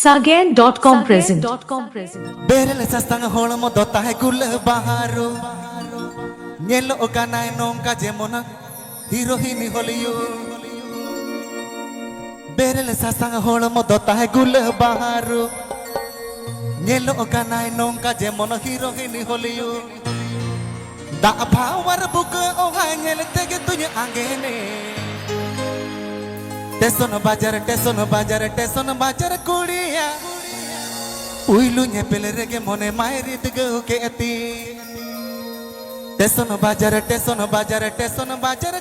Sagen.com present. Berele sastang holmo dotahe gul baharu Nyelo okanai nongka jemona hirohini holiyu Berele sastang holmo dotahe gul baharu Nyelo okanai nongka jemona hirohini holiyu Da bhawar buka ohai nyele tege tunya angene Teson bajar kudiya Uilu nyepele rege mone mairi dige uke ati Teson bajar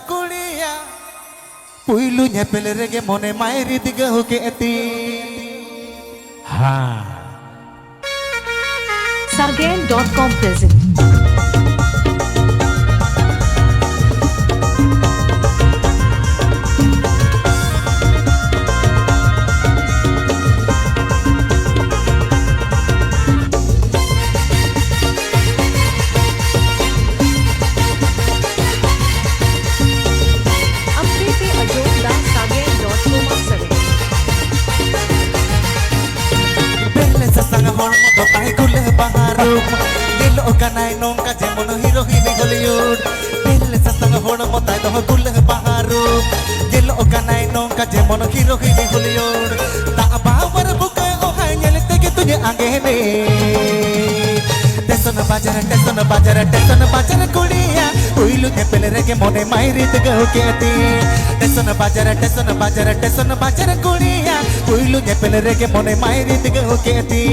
kudiya Uilu nyepele rege mone mairi dige uke ati Ha Sagen.com present. Dotahe gul baharu Nyelo okanai nongka jemono hirohini Hollywood Berele sastang holmo tai doh gul baharu Nyelo okanai nongka jemono hirohini Hollywood Ta bawar buka ohai nyele tege tunya angene Teson bajar kudiya Uilu nyepele rege mone mairi dige uke ati Teson bajar kudiya Uilu nyepele rege mone mairi dige uke ati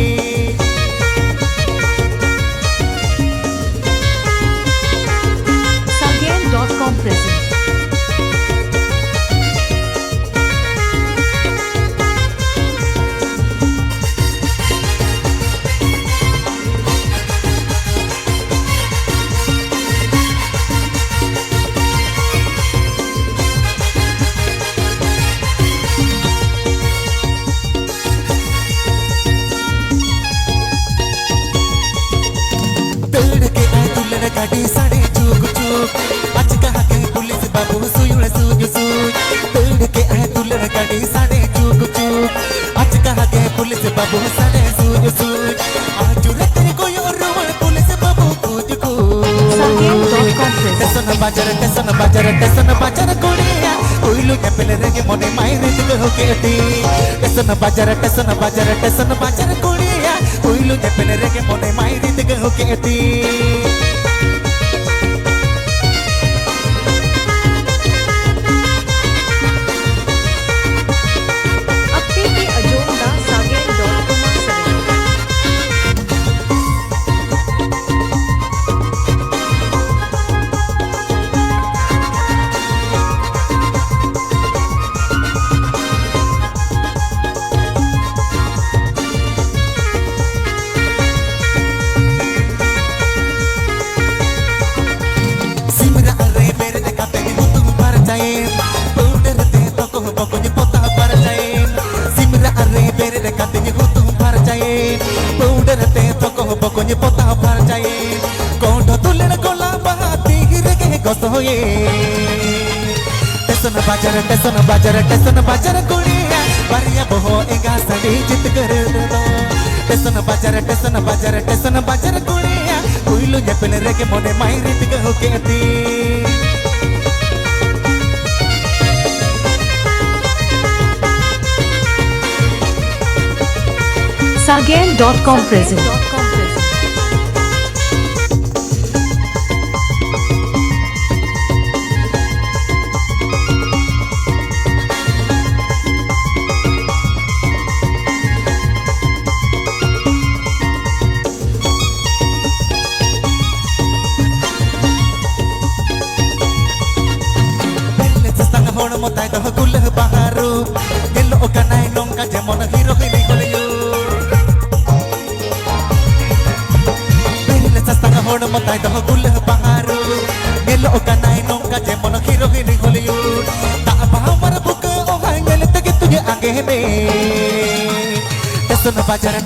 Sagen.com present. Gadi sade chuk chuk ach kaha ke pulis babu suyul suj suj ped ke ahe dular gadi sade chuk chuk ach kaha ke pulis babu sade suj suj aaj tere koy rowan pulis babu kuj kuj Sagen.com present. teson bajar kudiya uilu nyepele rege mone mairi dige hoke ati teson bajar kudiya uilu nyepele rege mone mairi dige hoke ati Teson bajar kudiya Bariya boho enga sadi jit kar do Teson bajar kudiya Uilu nyepele rege mone mairi dige hoke ati Sagen.com present. Holmo tai doh gul baharu Nyelo okanai nongka jemon hirohini Hollywood Berele sastang holmo tai doh gul baharu Nyelo okanai nongka jemon hirohini Hollywood Ta bawar buka ohai nyele tege tunya angene Teson bajar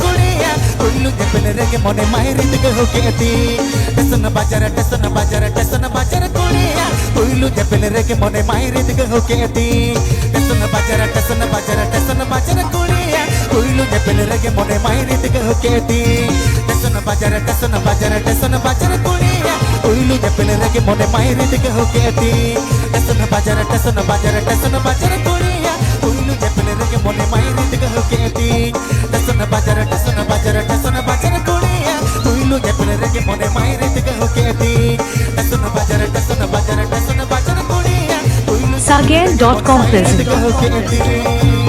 kudiya kuliah Ulu nyepel rege mone mairi tiga huketi Tesana bajar kuliah Ulu nyepel rege mone mairi tiga huketi Tesana bajar kuliah Ulu nyepel rege mone mairi tiga huketi Tesana bajar kuliah Ulu nyepel rege mone mairi tiga huketi Tesana bajar kuliah Ulu nyepel rege mone mairi tiga huketi Tesana bajar kuliah Ulu nyepel rege mone mairi tiga huketi Tesana bajar kuliah Sagain.com present. huketi